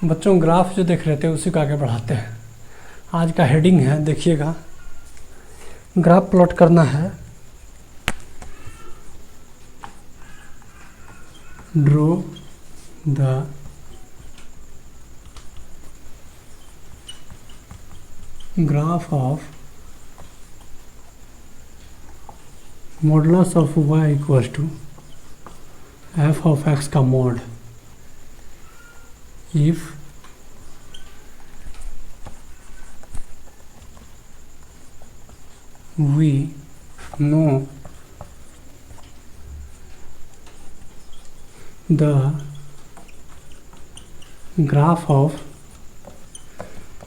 बच्चों ग्राफ जो देख रहे थे उसी को आगे बढ़ाते हैं। आज का हेडिंग है, देखिएगा, ग्राफ प्लॉट करना है। Draw the graph of modulus of y equals to f of x का mod if we know the graph of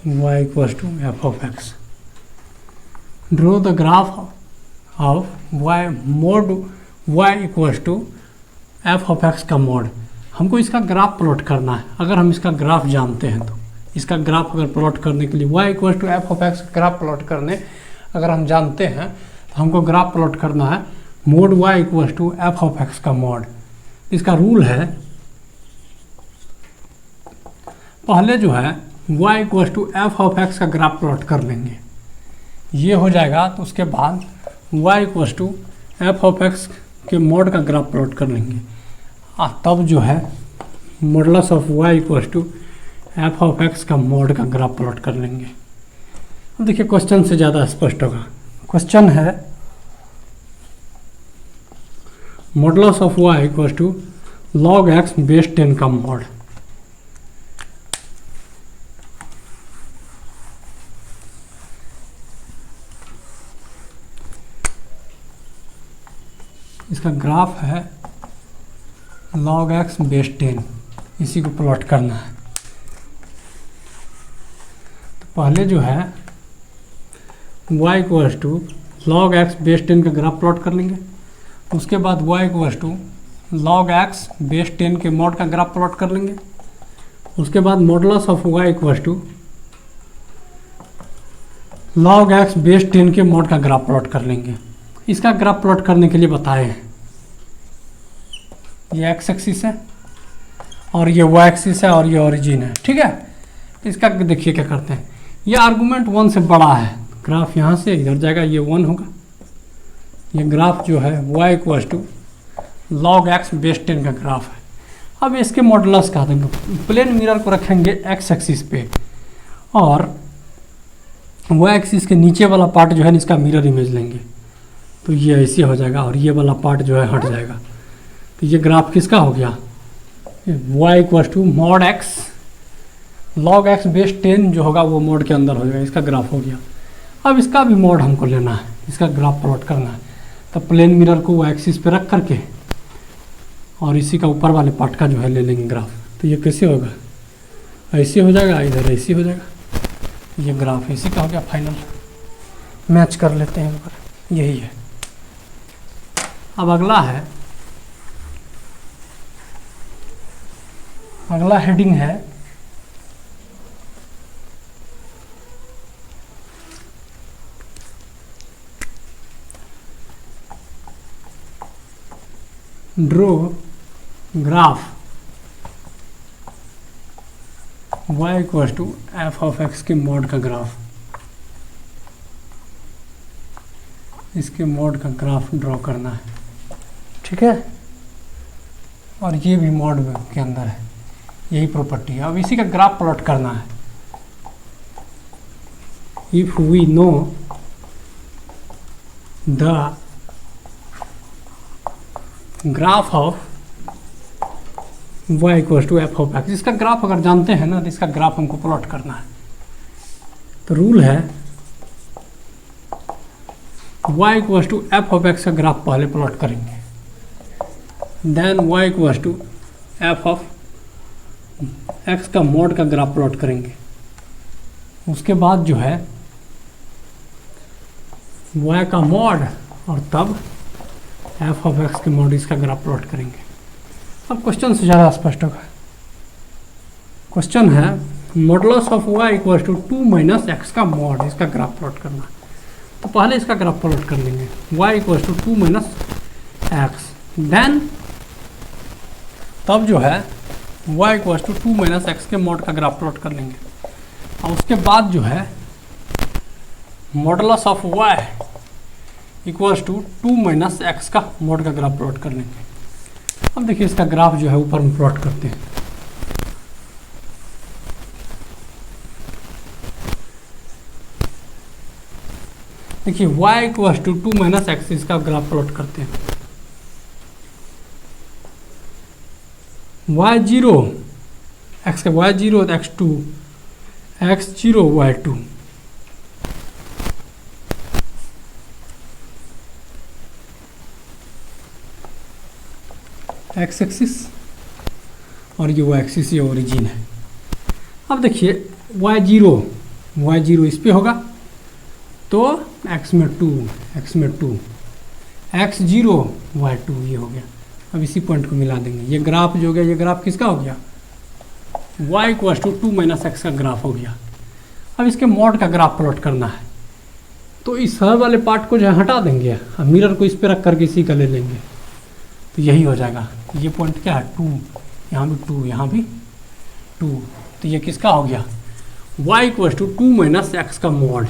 y equals to f of x. Draw the graph of y mod y equals to f of x का mod. हमको इसका graph plot करना है। अगर हम इसका graph जानते हैं तो इसका ग्राफ अगर प्लॉट करने के लिए y equal to F of X का ग्राफ प्लॉट करने अगर हम जानते हैं तो हमको ग्राफ प्लॉट करना है mod y equal to F of X का मॉड। इसका रूल है, पहले जो है y equal to F of X का ग्राफ प्लॉट कर लेंगे, ये हो जाएगा। तो उसके बाद y equal to F of X के मॉड का ग्राफ प्लॉट कर लेंगे। तब जो है modulus of y equal to F of X का मॉड का ग्राफ प्लॉट कर लेंगे। अब देखिए क्वेश्चन से ज़्यादा स्पष्ट होगा। क्वेश्चन है modulus of y equal to log x base 10 का मॉड। इसका ग्राफ है log x बेस 10, इसी को प्लॉट करना है। तो पहले जो है y equals to log x base 10 का ग्राफ प्लॉट कर लेंगे। उसके बाद y equals to log x base 10 के मॉड का ग्राफ प्लॉट कर लेंगे। उसके बाद modulus of y equals to log x base 10 के मॉड का ग्राफ प्लॉट कर लेंगे। इसका ग्राफ प्लॉट करने के लिए बताए हैं, ये x एक्सिस है और ये y एक्सिस है और ये ओरिजिन है, ठीक है। इसका देखिए क्या करते हैं, ये आर्गुमेंट 1 से बड़ा है, ग्राफ यहाँ से इधर जाएगा, ये 1 होगा। ये ग्राफ जो है y equal to log x base 10 का ग्राफ है। अब इसके मॉडुलस कहा देंगे, प्लेन मिरर को रखेंगे x एक्सिस पे और y एक्सिस के नीचे वाला पार्ट जो है इसका मिरर इमेज लेंगे, तो ये ऐसे हो जाएगा और ये वाला पार्ट जो है हट जाएगा। तो ये ग्राफ किसका हो गया, y equal to mod x log x base 10 जो होगा वो मॉड के अंदर हो जाएगा, इसका ग्राफ हो गया। अब इसका भी मॉड हमको लेना है, इसका ग्राफ प्लॉट करना है। तो प्लेन मिरर को y एक्सिस पे रख करके और इसी का ऊपर वाले पार्ट का जो है ले लेंगे ग्राफ। तो ये कैसे होगा, ऐसे हो जाएगा, इधर ऐसे हो जाएगा। ये ग्राफ इसी का हो गया फाइनल। मैच कर लेते हैं, यही है। अब अगला हेडिंग है draw graph y equal to F of X के मॉड का ग्राफ। इसके मॉड का ग्राफ ड्रॉ करना है, ठीक है। और ये भी मॉड के अंदर है, यही प्रॉपर्टी है। अब इसी का ग्राफ प्लॉट करना है। If we know the graph of y equal to F of X, इसका ग्राफ अगर जानते हैं ना तो इसका ग्राफ हमको प्लॉट करना है। तो रूल है y equal to F of X का ग्राफ पहले प्लॉट करेंगे, then y equal to F of X का मॉड का ग्राफ प्लॉट करेंगे। उसके बाद जो है y का मॉड और तब एफ ऑफ एक्स के मॉड इसका ग्राफ प्लॉट करेंगे। अब क्वेश्चन से ज़्यादा स्पष्ट होगा। क्वेश्चन है modulus of y equal to 2 minus X का मॉड, इसका ग्राफ प्लॉट करना है। तो पहले इसका ग्राफ प्लॉट कर लेंगे, y equal to 2 minus X, then तब जो है y equals to 2 minus X के मॉड का ग्राफ प्लॉट कर लेंगे। और उसके बाद जो है modulus of y equals to 2 minus X का मॉड का ग्राफ प्लॉट कर लेंगे। अब देखिए इसका ग्राफ जो है ऊपर में प्लॉट करते हैं। देखिए y equals to 2 minus X, इसका ग्राफ प्लॉट करते हैं। y0 x का y0 x2 x0 y2 x axis और ये y एक्सिस, ये ओरिजिन है। अब देखिए y0 इस पे होगा तो x में 2 x0 y2 ये हो गया। अब इसी पॉइंट को मिला देंगे। ये ग्राफ जो हो गया, ये ग्राफ किसका हो गया, y equals to 2 minus X का ग्राफ हो गया। अब इसके मॉड का ग्राफ प्लॉट करना है तो इस हर वाले पार्ट को जो है हटा देंगे, अब मिरर को इस पे रख करके इसी का ले लेंगे तो यही हो जाएगा। ये पॉइंट क्या है 2, यहाँ भी 2, यहाँ भी 2, तो ये किसका हो गया, y equals to 2 minus X का मॉड।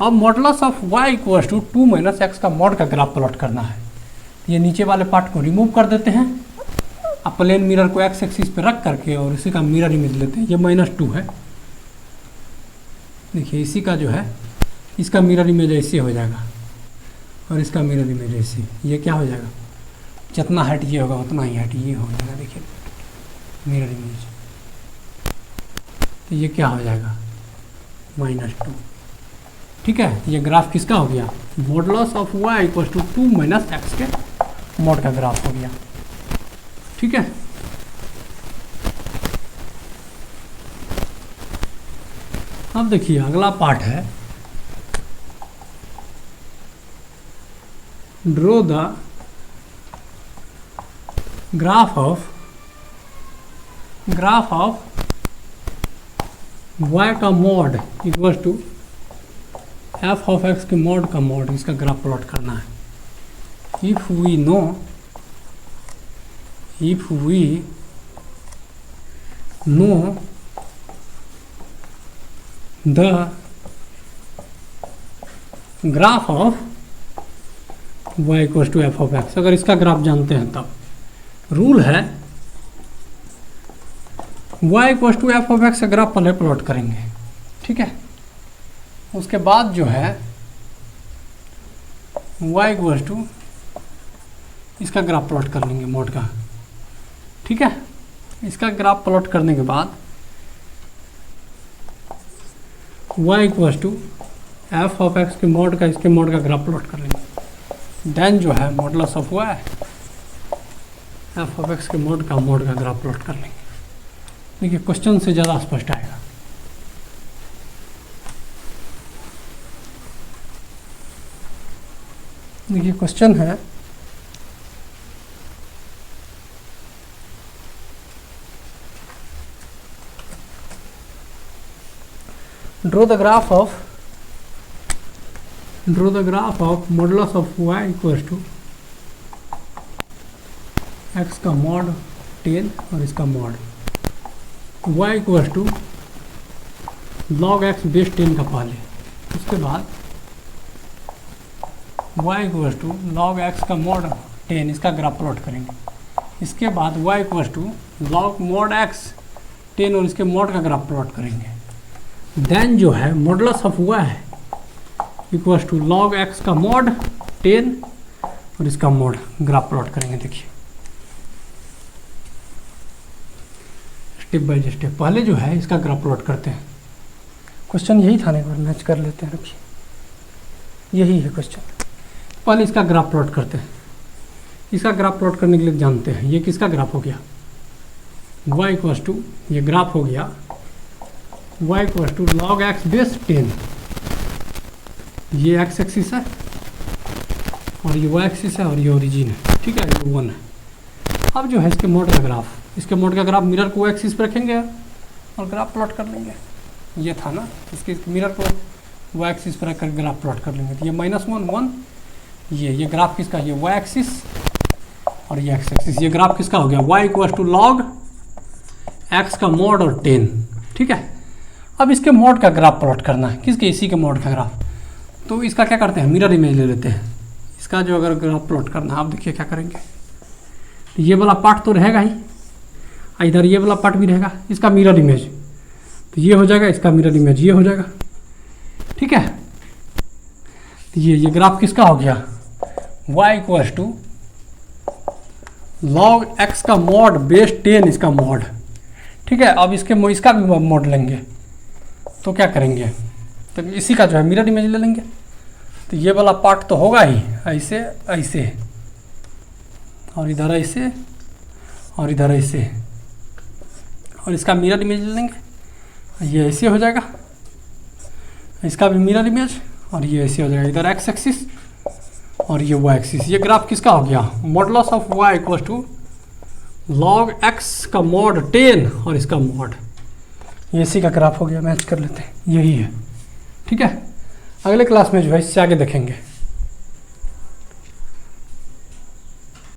अब modulus of y equals to 2 minus X का मॉड का ग्राफ प्लॉट करना है। ये नीचे वाले पार्ट को रिमूव कर देते हैं, अब प्लेन मिरर को एक्स एक्सिस पे रख करके और इसी का मिरर इमेज लेते हैं। ये -2 है, देखिए इसी का जो है इसका मिरर इमेज ऐसे हो जाएगा और इसका मिरर इमेज ऐसे। ये क्या हो जाएगा, जितना हाइट ये होगा उतना ही हाइट ये हो जाएगा। देखिए मिरर इमेज, तो ये क्या हो जाएगा -2। ठीक है, ये ग्राफ किसका हो गया, modulus of y equal to 2 minus X के मॉड का ग्राफ हो गया। ठीक है, अब देखिए अगला पार्ट है draw the graph of y का mod equal to f of x के मॉड का मॉड, इसका ग्राफ प्लॉट करना है। If we know the graph of y equal to f of x, अगर इसका ग्राफ जानते हैं तब रूल है y equal to f of x का ग्राफ पहले प्लॉट करेंगे। ठीक है, उसके बाद जो है y इक्वल टू इसका ग्राफ प्लॉट कर लेंगे मॉड का। ठीक है, इसका ग्राफ प्लॉट करने के बाद y equal to f of x के मॉड का, इसके मॉड का ग्राफ प्लॉट कर लेंगे। देन जो है modulus of y f of x के मॉड का ग्राफ प्लॉट कर लेंगे। देखिए क्वेश्चन से ज़्यादा स्पष्ट आएगा। देखिए क्वेश्चन है draw the graph of modulus of y equal to x का मॉड 10 और इसका mod y equal to log x base 10 का पहले, उसके बाद y equal to log x का मॉड 10, इसका ग्राफ प्लॉट करेंगे। इसके बाद y equal to log mod x 10 और इसके मॉड का ग्राफ प्लॉट करेंगे। देन जो है modulus of y equal to log x का मॉड 10 और इसका मॉड ग्राफ प्लॉट करेंगे। देखिए स्टेप बाय स्टेप, पहले जो है इसका ग्राफ प्लॉट करते हैं। क्वेश्चन यही था, एक बार मैच कर लेते हैं। रखिए यही है क्वेश्चन, पहले इसका ग्राफ प्लॉट करते हैं। इसका ग्राफ प्लॉट करने के लिए जानते हैं ये किसका ग्राफ हो गया, y इक्वल टू ये ग्राफ हो गया y equal to log x base 10, ये x एक्सिस है और ये y एक्सिस है और ये ओरिजिन है। ठीक है, ये 1 है। अब जो है इसके मोड का ग्राफ, इसके मोड का ग्राफ मिरर को एक्सिस पर रखेंगे और ग्राफ प्लॉट कर लेंगे। ये था ना, इसके मिरर को y एक्सिस पर रखकर ग्राफ प्लॉट कर लेंगे। तो ये -1 1, ये ग्राफ किसका, ये y एक्सिस और ये x एक्सिस। ये ग्राफ किसका हो गया, y equal to log X का मॉड और 10, ठीक है। अब इसके मॉड का ग्राफ प्लॉट करना है, किसके, इसी के मॉड का ग्राफ। तो इसका क्या करते हैं, मिरर इमेज ले लेते हैं। इसका जो अगर ग्राफ प्लॉट करना है, आप देखिए क्या करेंगे। तो ये वाला पार्ट तो रहेगा ही, इधर ये वाला पार्ट भी रहेगा, इसका मिरर इमेज तो ये हो जाएगा, इसका मिरर इमेज ये हो जाएगा, ठीक है। तो ये ग्राफ किसका हो गया, y equals to log x का मॉड बेस 10 इसका मॉड, ठीक है। अब इसका भी मॉड लेंगे, तो क्या करेंगे, तो इसी का जो है मिरर इमेज ले लेंगे। तो ये वाला पार्ट तो होगा ही ऐसे ऐसे, और इधर ऐसे, और इधर ऐसे, और इसका मिरर इमेज ले लेंगे, ये ऐसे हो जाएगा, इसका भी मिरर इमेज, और ये ऐसे हो जाएगा। इधर एक्स एक्सिस और ये वाई एक्सिस। ये ग्राफ किसका हो गया, modulus of Y equal to log X का मॉड 10 और इसका मॉड, ये इसी का ग्राफ हो गया। मैच कर लेते हैं, यही है, ठीक है। अगले क्लास में जो है इससे आगे देखेंगे।